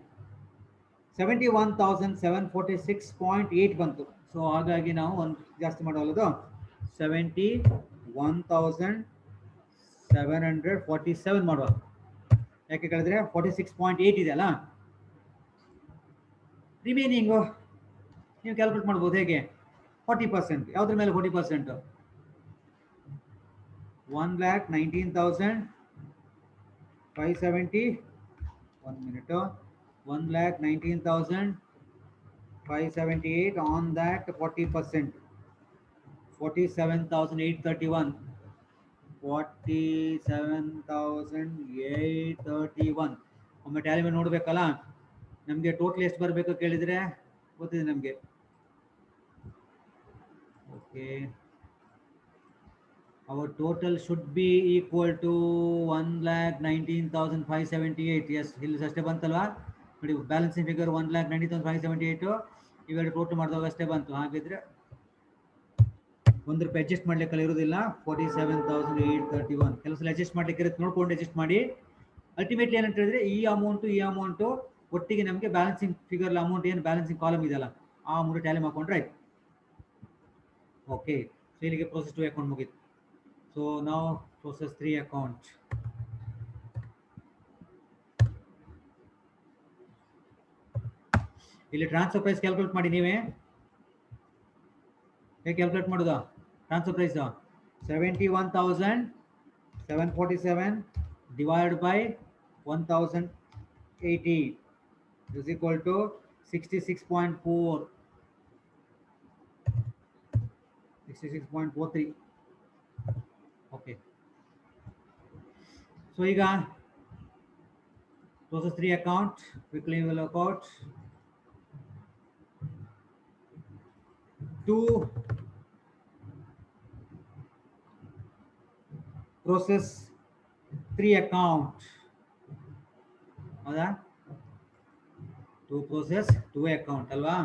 71,746.8 ಬಂತು. ಸೊ ಹಾಗಾಗಿ ನಾವು ಒಂದು ಜಾಸ್ತಿ ಮಾಡೋದು 71,747 ಮಾಡುವ. ಯಾಕೆ ಕೇಳಿದ್ರೆ 46.8 ಇದೆ ಅಲ್ಲ. ರಿಮೈನಿಂಗು ನೀವು ಕ್ಯಾಲ್ಕುಲೇಟ್ ಮಾಡ್ಬೋದು. ಹೇಗೆ? 40%. ಯಾವುದ್ರ ಮೇಲೆ 40%? 1,19,570. 1 minute. 1,19,578 on that 40%. 47,831. 47,831. ಒಮ್ಮೆ ಟ್ಯಾಲಿ ಮೇಲೆ ನೋಡ್ಬೇಕಲ್ಲ, ನಮಗೆ ಟೋಟಲ್ ಎಷ್ಟು ಬರಬೇಕು ಕೇಳಿದ್ರೆ ಗೊತ್ತಿದೆ ನಮಗೆ. Okay, our total should be equal to 1,19,578. Yes, ಇಲ್ಲಿ ಅಷ್ಟೇ ಬಂತಲ್ವಾ ನೋಡಿ, ಬ್ಯಾಲೆನ್ಸಿಂಗ್ ಫಿಗರ್ 1,19,578 ಇವೆರಡು ಟೋಟಲ್ ಮಾಡಿದಾಗ ಅಷ್ಟೇ ಬಂತು. ಹಾಗಿದ್ರೆ ಒಂದು ರೂಪಾಯಿ ಅಡ್ಜಸ್ಟ್ ಮಾಡ್ಲಿಕ್ಕೆ ಇರೋದಿಲ್ಲ. 47,831 ಕೆಲವು ಸಲ ಅಡ್ಜಸ್ಟ್ ಮಾಡ್ಲಿಕ್ಕೆ ಇರುತ್ತೆ, ನೋಡ್ಕೊಂಡು ಅಡ್ಜಸ್ಟ್ ಮಾಡಿ. ಅಲ್ಟಿಮೇಟ್ಲಿ ಏನಂತ ಹೇಳಿದ್ರೆ ಈ ಅಮೌಂಟು ಒಟ್ಟಿಗೆ ನಮಗೆ ಬ್ಯಾಲೆನ್ಸಿಂಗ್ ಫಿಗರ್ ಅಮೌಂಟ್ ಏನು ಬ್ಯಾಲೆನ್ಸಿಂಗ್ ಕಾಲಮ್ ಇದೆಯಲ್ಲ ಆ ಅಮೌಂಟ್ ಟ್ಯಾಲಿ ಮಾಡ್ಕೊಂಡ್ರೆ ಆಯ್ತು. ಓಕೆ, ಸೊ ಇಲ್ಲಿಗೆ ಪ್ರೋಸೆಸ್ 2 ಅಕೌಂಟ್ ಮುಗಿತು. ಸೊ ನಾವು ಪ್ರೋಸೆಸ್ 3 ಅಕೌಂಟ್. ಇಲ್ಲಿ ಟ್ರಾನ್ಸ್ಫರ್ ಪ್ರೈಸ್ ಕ್ಯಾಲ್ಕುಲೇಟ್ ಮಾಡಿ. ನೀವೇ ಹೇಗೆ ಕ್ಯಾಲ್ಕುಲೇಟ್ ಮಾಡೋದು? Transfer price 71,747 divided by 1,080 is equal to 66.4 66.43. Okay, so ಈಗ process 3 account quickly will account to process 3 account. ಹೌದಾ? to process 2 account ಅಲ್ವಾ?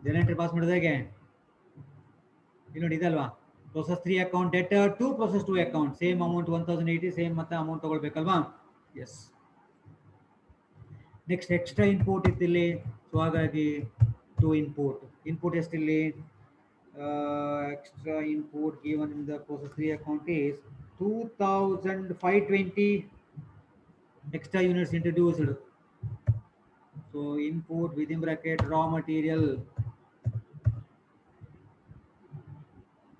ಜನರೇಟರ್ ಪಾಸ್ ಮಾಡೋದು ಹೇಗೆ ಇಲ್ಲಿ ನೋಡಿ, ಇದಲ್ವಾ process 3 account debtor to process 2 account. Same amount 1080 same ಮತ್ತೆ ಅಮೌಂಟ್ ತಗೊಳ್ಬೇಕಲ್ವಾ? ಎಸ್. ನೆಕ್ಸ್ಟ್ ಎಕ್ಸ್ಟ್ರಾ ಇನ್ಪುಟ್ ಇತ್ತಿಲ್ಲಿ, ಸೊ ಹಾಗಾಗಿ 2 ಇನ್ಪುಟ್ ಎಷ್ಟಿಲ್ಲಿ? Extra input given in the process 3 account is 2,520 extra units introduced. So input within bracket raw material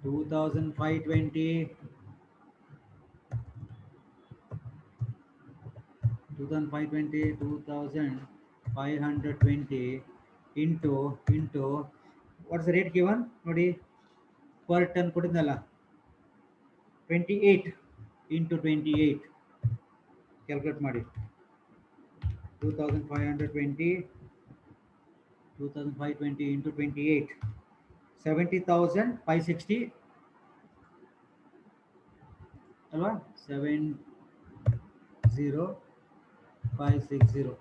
2,520 into what's the rate given ನೋಡಿ, per ton ಕೊಟ್ಟಿದ್ನಲ್ಲ 28 into 28 calculate ಮಾಡಿ. 2,520 into 28 70,560 ಅಲ್ವಾ? 70,560.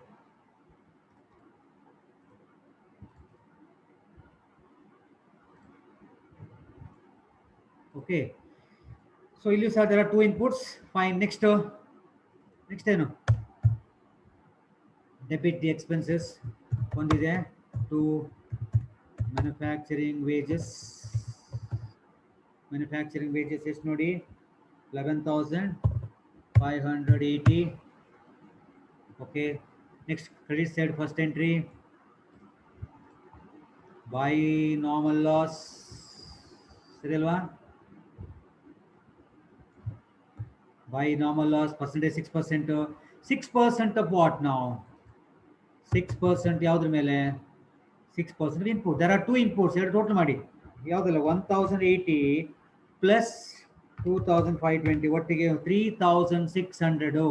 Okay, so ಇಲ್ಲಿ ಸಹ there are 2 inputs. Fine. Next ಏನು? Debit the expenses ಒಂದಿದೆ. To manufacturing wages ಎಷ್ಟು ನೋಡಿ? 11,580. Okay, next credit side first entry by normal loss, ಸರಿ ಅಲ್ವಾ? by normal loss percentage 6%. 6% of what now? 6% ಯಾವ್ದ್ರ ಮೇಲೆ? 6% input. There are 2 inputs. ಎರಡು total ಮಾಡಿ. ಯಾವುದಲ್ಲ? 1,080 ಪ್ಲಸ್ 2,520 ಒಟ್ಟಿಗೆ 3,600.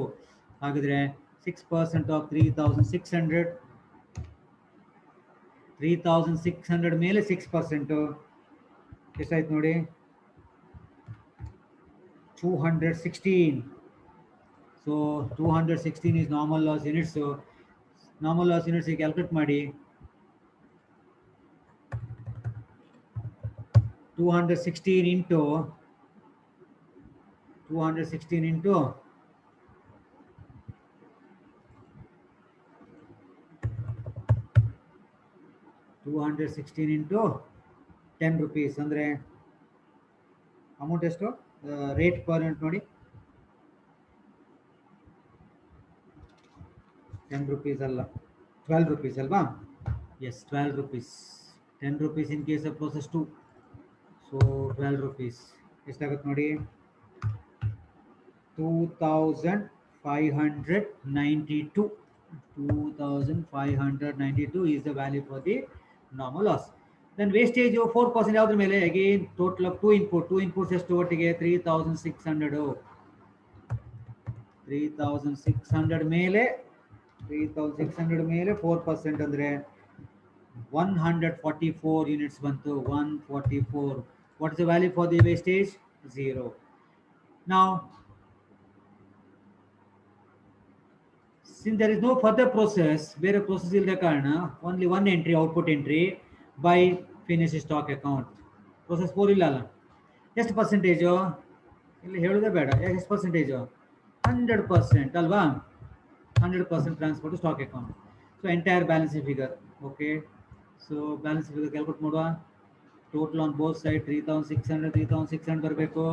ಹಾಗಿದ್ರೆ 6% of 3,600 ಮೇಲೆ 6% ಎಷ್ಟಾಯ್ತು ನೋಡಿ? 216. So 216 is normal loss units. So normal loss units calculate ಮಾಡಿ. 216 into 216 into 10 rupees ಅಂದ್ರೆ ಅಮೌಂಟ್ ಎಷ್ಟು? ರೇಟ್ ಪರ್ ಯೂನಿಟ್ ನೋಡಿ, 10 rupees ಅಲ್ಲ, 12 rupees ಅಲ್ವಾ? Yes, 12 rupees. 10 rupees in case of process 2. So 12 rupees ಎಷ್ಟಾಗುತ್ತೆ ನೋಡಿ? 2,592 is the value for the normal loss. Then wastage 4% ಯಾವ್ದ್ರ ಮೇಲೆ, again total of two inputs ಎಷ್ಟು ಒಟ್ಟಿಗೆ 3600, 3600 ಮೇಲೆ 3600 ಮೇಲೆ 4% ಅಂದ್ರೆ 144 units ಬಂತು. 144. What is the value for the wastage? 0. Now since there is no further process, ಬೇರೆ process ಇಲ್ಲದ ಕಾರಣ only one entry, output entry by finish stock account. process 4 ಇಲ್ಲ ಅಲ್ಲ. ಎಷ್ಟು ಪರ್ಸೆಂಟೇಜ್ ಇಲ್ಲಿ ಹೇಳೋದೇ ಬೇಡ. ಎಷ್ಟು ಪರ್ಸೆಂಟೇಜ್? 100% ಅಲ್ವಾ? 100% transfer to stock account. So entire balance figure. Okay, so balance figure calculate ಮಾಡುವ. ಟೋಟಲ್ ಆನ್ ಬೋತ್ ಸೈಡ್ 3600 ಬರಬೇಕು.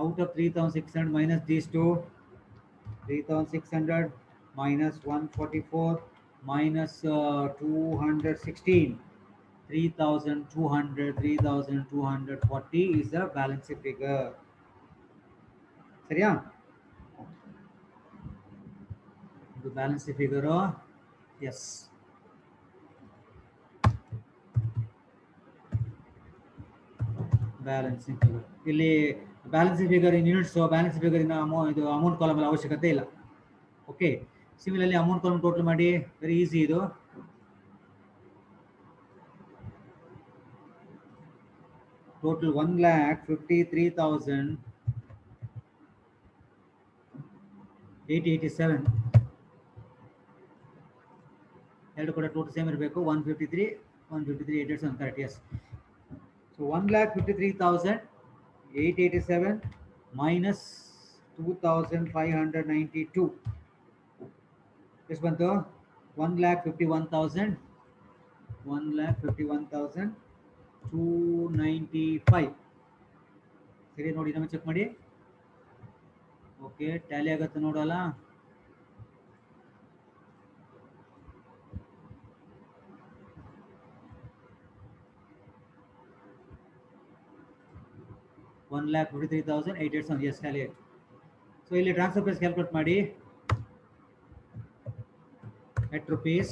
Out of 3600 minus these two 3600 minus 144 minus 216, 3240 is the balance figure. ಸರಿಯಾ? ಇದು balance figure. Yes, balancing figure. ಇಲ್ಲಿ balancing figure in units, balance figure in ಇದು amount column ಅವಶ್ಯಕತೆ ಇಲ್ಲ. Okay, similarly amount column total ಮಾಡಿ, very easy ಇದು. Total 1,53,887. ಎರಡು ಕೂಡ ಟೋಟಲ್ ಸೇಮ್ ಇರಬೇಕು. 153,887 ಕರೆಕ್ಟ್. ಎಸ್. ಸೊ 1,53,887 ಮೈನಸ್ 2,592 ಎಷ್ಟು ಬಂತು? 1,51,295. ಸರಿ, ನೋಡಿ ನಮಗೆ ಚೆಕ್ ಮಾಡಿ. ಓಕೆ, ಟ್ಯಾಲಿ ಆಗತ್ತೆ ನೋಡಲ್ಲ. $1,53,887. ಎಸ್, ಟ್ಯಾಲಿ ಆಯ್ತು. ಸೊ ಇಲ್ಲಿ ಟ್ರಾನ್ಸ್ಫರ್ ಪ್ರೈಸ್ ಕ್ಯಾಲ್ಕುಲೇಟ್ ಮಾಡಿ. at rupees,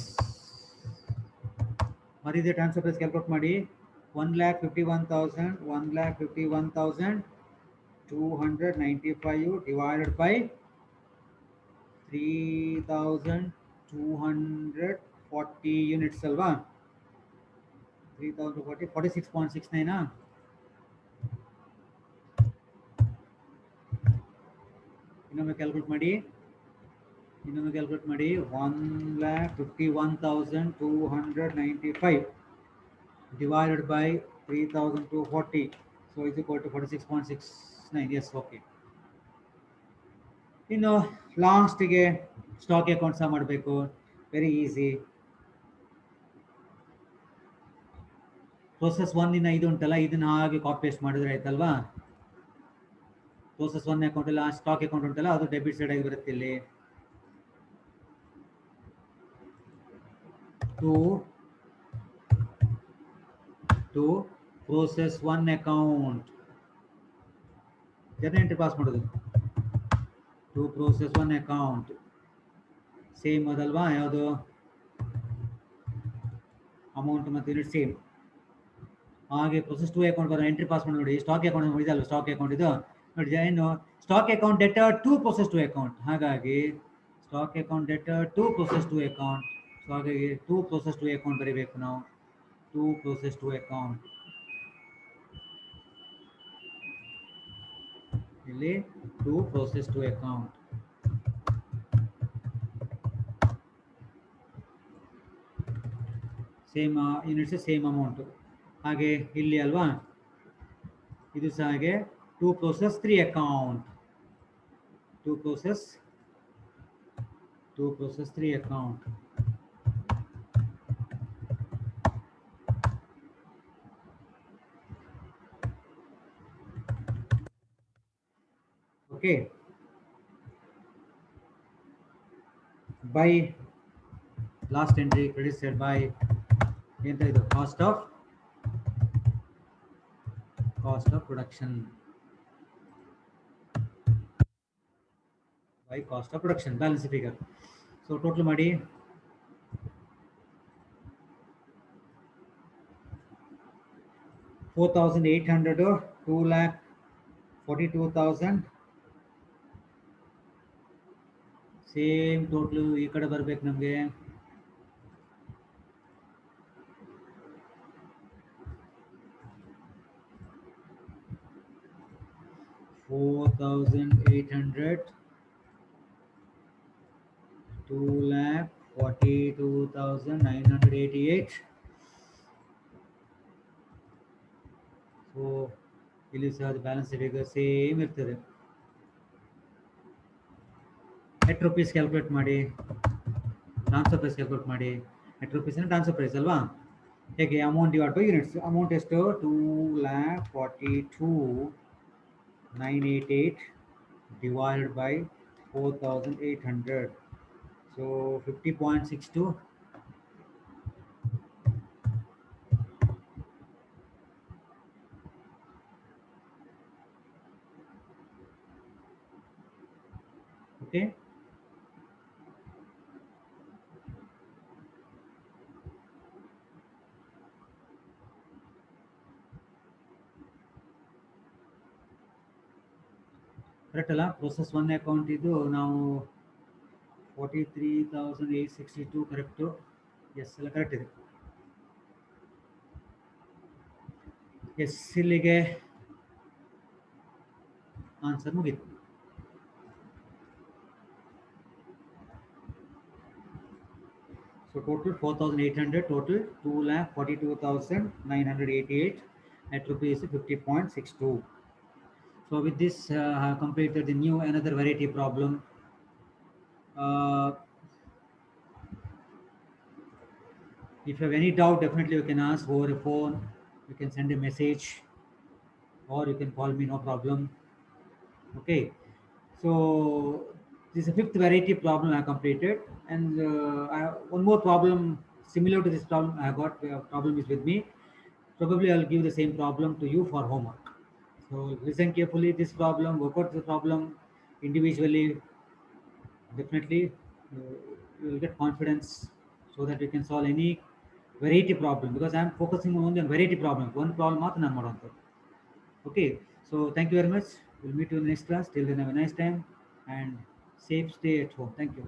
ಮರಿದೆ ಟ್ರಾನ್ಸ್ಫರ್ ಪ್ರೈಸ್ ಕ್ಯಾಲ್ಕುಲೇಟ್ ಮಾಡಿ. 1,51,295 divided by 3,240 units ಅಲ್ವಾ? 3,240 46.69. ಇನ್ನೊಮ್ಮೆ ಕ್ಯಾಲ್ಕುಲೇಟ್ ಮಾಡಿ. 1,51,295 divided by 3,240, so is equal to 46.69. yes, okay. ಇನ್ನು ಲಾಸ್ಟಿಗೆ ಸ್ಟಾಕ್ ಅಕೌಂಟ್ ಸಹ ಮಾಡಬೇಕು. Very easy. ಪ್ರೋಸೆಸ್ 1 ಇನ್ನ ಇದು ಉಂಟಲ್ಲ, ಇದನ್ನ ಹಾಗೆ ಕಾಪಿ ಪೇಸ್ಟ್ ಮಾಡಿದ್ರೆ ಆಯ್ತಲ್ವಾ? ಪ್ರೋಸೆಸ್ 1 ಅಕೌಂಟ್ ಇಲ್ಲ, ಸ್ಟಾಕ್ ಅಕೌಂಟ್ ಉಂಟಲ್ಲ, ಅದು ಡೆಬಿಟ್ ಸೈಡ್ ಆಗಿ ಬರುತ್ತೆ. ಇಲ್ಲಿ to process 1 account ಜನ ಎಂಟ್ರಿ ಪಾಸ್ ಮಾಡೋದು. to process 1 account ಸೇಮ್ ಅದಲ್ವಾ? ಯಾವುದು ಅಮೌಂಟ್ ಮತ್ತು ಯೂನಿಟ್ ಸೇಮ್. ಹಾಗೆ ಪ್ರೊಸೆಸ್ 2 ಅಕೌಂಟ್ ಬರೋ ಎಂಟ್ರಿ ಪಾಸ್ ಮಾಡಿ ನೋಡಿ. ಸ್ಟಾಕ್ ಅಕೌಂಟ್ ಇದಲ್ವ? ಸ್ಟಾಕ್ ಅಕೌಂಟ್ ಇದು ನೋಡಿ. ಏನು stock account debtor to process 2 account. ಹಾಗಾಗಿ stock account debtor to process 2 account. So ಹಾಗಾಗಿ 2 process 2 ಅಕೌಂಟ್ ಬರೀಬೇಕು ನಾವು. 2 process 2 ಅಕೌಂಟ್. ಇಲ್ಲಿ 2 process 2 account. Same units, same amount. ಹಾಗೆ ಇಲ್ಲಿ ಅಲ್ವಾ, ಇದು ಸಹ ಹಾಗೆ 2 process 3 account. 2 process 3 account. Okay, by last entry credit side by ಎಂತ ಇದು cost of production. By cost of production balance figure. So total ಮಾಡಿ. 4,800 2 lakh 42,000 ಸೇಮ್ ಟೋಟಲ್ ಈ ಕಡೆ ಬರ್ಬೇಕು ನಮಗೆ. 4,800 2,42,988. ಸೊ ಇಲ್ಲಿ ಸಹ ಬ್ಯಾಲೆನ್ಸ್ ಫಿಗರ್ ಸೇಮ್ ಇರ್ತದೆ. ನೆಟ್ ರುಪೀಸ್ ಕ್ಯಾಲ್ಕುಲೇಟ್ ಮಾಡಿ, ಟ್ರಾನ್ಸ್ಫರ್ ಪ್ರೈಸ್ ಕ್ಯಾಲ್ಕುಲೇಟ್ ಮಾಡಿ. ನೆಟ್ ರುಪೀಸ್ ಟ್ರಾನ್ಸ್ಫರ್ ಪ್ರೈಸ್ ಅಲ್ವಾ? ಹೇಗೆ? Amount divide by units. Amount ಎಷ್ಟು? 2,42,988 divided by 4,800. So 50.62. Okay. Correct ಅಲ್ಲ? ಪ್ರೊಸೆಸ್ 1 ಅಕೌಂಟ್ ಇದು ನಾವು 43,862 ಕರೆಕ್ಟು. ಎಸ್, ಎಲ್ಲ ಕರೆಕ್ಟ್ ಇದೆ. ಎಸ್, ಇಲ್ಲಿಗೆ ಆನ್ಸರ್ ಮುಗೀತು. So total 4,800, total 2,42,988 at rupees 50.62. So with this, I have completed the new another variety problem. If you have any doubt, definitely you can ask over a phone. You can send a message, or you can call me, no problem. Okay. So this is the fifth variety problem I completed, and I have one more problem similar to this problem. I got problem is with me. Probably I'll give the same problem to you for homework. So listen carefully this problem, work out the problem individually. Definitely you will get confidence so that you can solve any variety problem, because I am focusing only on variety problem. One problem ಮಾತ್ರ ನಾನು ಮಾಡುವಂಥದ್ದು. Okay, so thank you very much. We'll meet you in the next class. Till then, have a nice time and safe stay at home. Thank you.